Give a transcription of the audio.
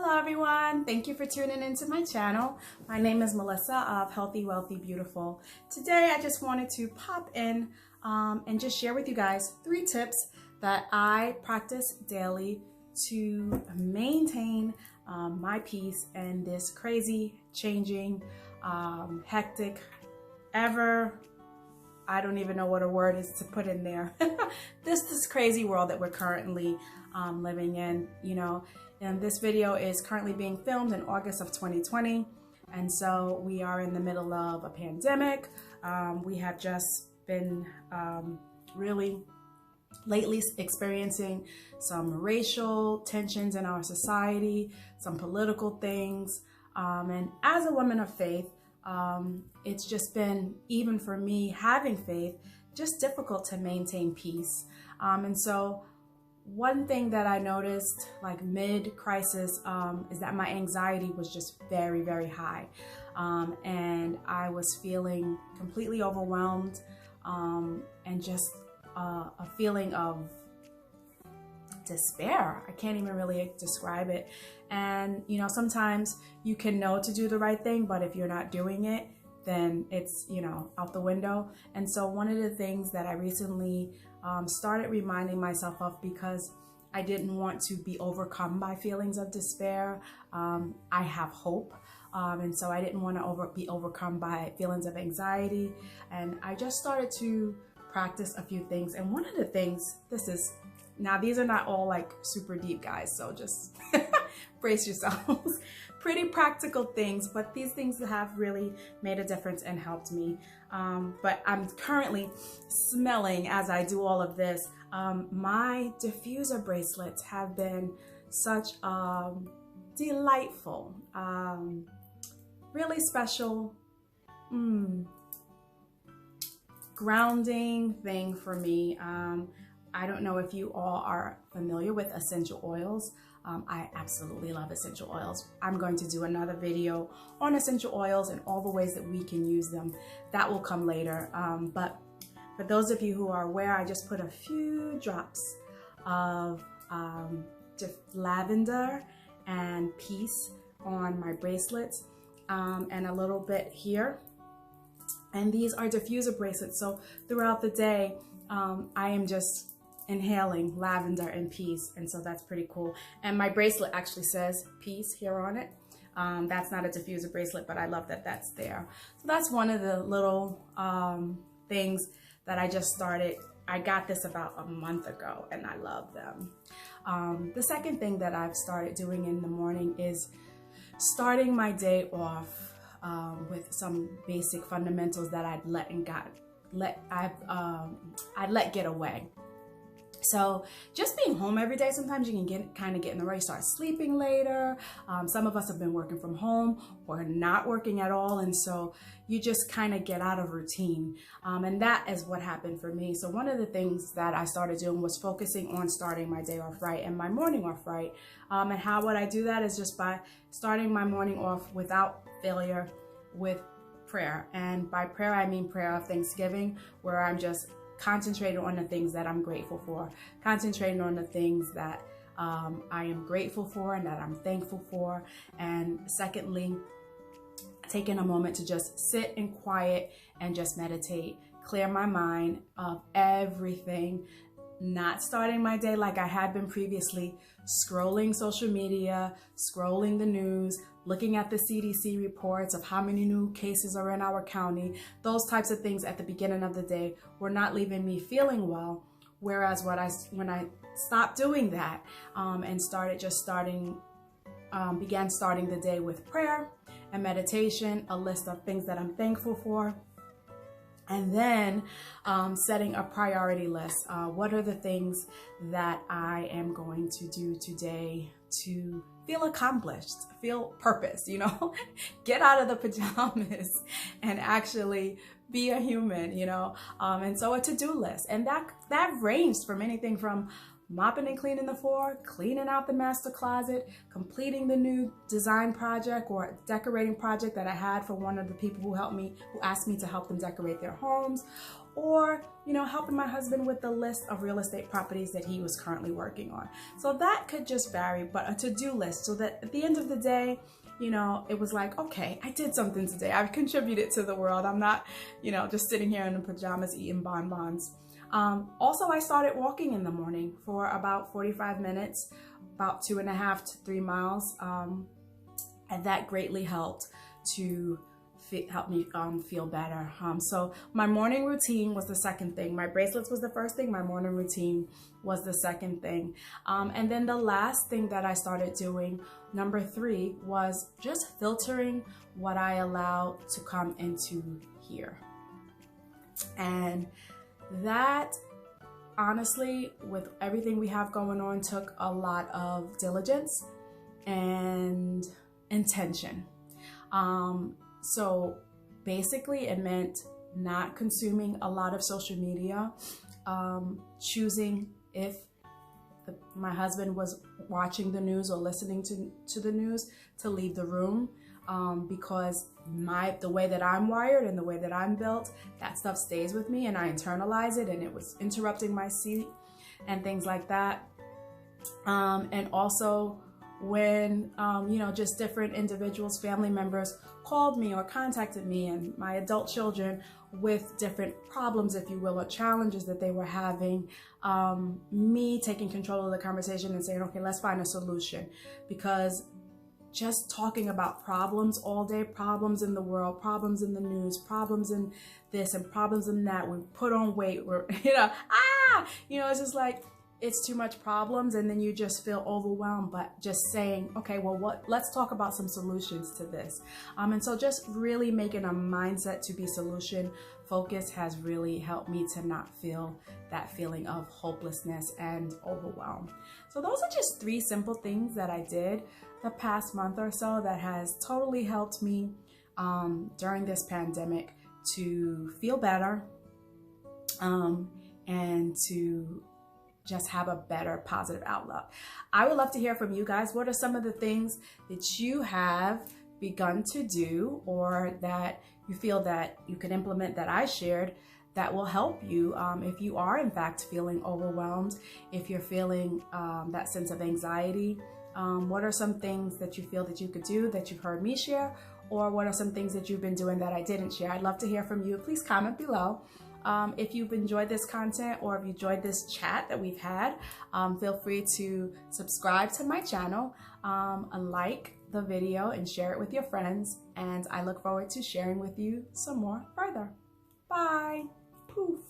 Hello everyone, thank you for tuning into my channel. My name is Melissa of Healthy, Wealthy, Beautiful. Today I just wanted to pop in and just share with you guys 3 tips that I practice daily to maintain my peace in this crazy, changing, hectic, I don't even know what a word is to put in there. this crazy world that we're currently living in, you know. And this video is currently being filmed in August of 2020. And so we are in the middle of a pandemic. We have just been really lately experiencing some racial tensions in our society, some political things. And as a woman of faith, it's just been, even for me having faith, just difficult to maintain peace. And so one thing that I noticed like mid-crisis is that my anxiety was just very, very high. And I was feeling completely overwhelmed and just a feeling of despair. I can't even really describe it. And you know, sometimes you can know to do the right thing, but if you're not doing it, then it's, you know, out the window. And so one of the things that I recently started reminding myself of, because I didn't want to be overcome by feelings of despair, I have hope. And so I didn't want to be overcome by feelings of anxiety. And I just started to practice a few things. And one of the things, now these are not all like super deep, guys, so just brace yourselves. Pretty practical things, but these things have really made a difference and helped me. But I'm currently smelling, as I do all of this, my diffuser bracelets have been such a delightful, really special, grounding thing for me. I don't know if you all are familiar with essential oils. I absolutely love essential oils. I'm going to do another video on essential oils and all the ways that we can use them. That will come later. But for those of you who are aware, I just put a few drops of lavender and peace on my bracelets and a little bit here. And these are diffuser bracelets. So throughout the day, I am just inhaling lavender and peace, and so that's pretty cool. And my bracelet actually says peace here on it. That's not a diffuser bracelet, but I love that that's there. So that's one of the little things that I just started. I got this about a month ago and I love them. The second thing that I've started doing in the morning is starting my day off with some basic fundamentals that I'd let get away. So just being home every day, sometimes you can kind of get in the way, start sleeping later. Some of us have been working from home or not working at all. And so you just kind of get out of routine. And that is what happened for me. So one of the things that I started doing was focusing on starting my day off right and my morning off right. And how would I do that is just by starting my morning off without failure with prayer. And by prayer, I mean prayer of thanksgiving, where I'm just concentrating on the things that I'm grateful for, concentrating on the things that I am grateful for and that I'm thankful for. And secondly, taking a moment to just sit in quiet and just meditate, clear my mind of everything, not starting my day like I had been previously, scrolling social media, scrolling the news, looking at the CDC reports of how many new cases are in our county. Those types of things at the beginning of the day were not leaving me feeling well. Whereas when I stopped doing that and began starting the day with prayer and meditation, a list of things that I'm thankful for, and then setting a priority list. What are the things that I am going to do today to feel accomplished, feel purpose, you know, get out of the pajamas and actually be a human, you know. And so a to-do list. And that ranged from anything from mopping and cleaning the floor, cleaning out the master closet, completing the new design project or decorating project that I had for one of the people who asked me to help them decorate their homes, or, you know, helping my husband with the list of real estate properties that he was currently working on. So that could just vary, but a to-do list, so that at the end of the day, you know, it was like, okay, I did something today. I've contributed to the world. I'm not, you know, just sitting here in the pajamas eating bonbons. Also, I started walking in the morning for about 45 minutes, about 2.5 to 3 miles. And that greatly helped to help me feel better. So my morning routine was the second thing. My bracelets was the first thing. My morning routine was the second thing. And then the last thing that I started doing, number 3, was just filtering what I allow to come into here. And that, honestly, with everything we have going on, took a lot of diligence and intention. So basically it meant not consuming a lot of social media, choosing if my husband was watching the news or listening to the news to leave the room, because the way that I'm wired and the way that I'm built, that stuff stays with me and I internalize it, and it was interrupting my sleep and things like that. And also when, you know, just different individuals, family members called me or contacted me, and my adult children with different problems, if you will, or challenges that they were having, me taking control of the conversation and saying, okay, let's find a solution. Because just talking about problems all day, problems in the world, problems in the news, problems in this and problems in that, we put on weight, we're, you know, it's just like, it's too much problems, and then you just feel overwhelmed. But just saying, okay, well, let's talk about some solutions to this. And so just really making a mindset to be solution focused has really helped me to not feel that feeling of hopelessness and overwhelm. So those are just 3 simple things that I did the past month or so that has totally helped me during this pandemic to feel better, and to just have a better positive outlook. I would love to hear from you guys. What are some of the things that you have begun to do, or that you feel that you can implement that I shared that will help you if you are in fact feeling overwhelmed, if you're feeling that sense of anxiety? What are some things that you feel that you could do that you've heard me share, or what are some things that you've been doing that I didn't share? I'd love to hear from you. Please comment below. If you've enjoyed this content, or if you enjoyed this chat that we've had, feel free to subscribe to my channel, like the video, and share it with your friends. And I look forward to sharing with you some more further. Bye. Poof.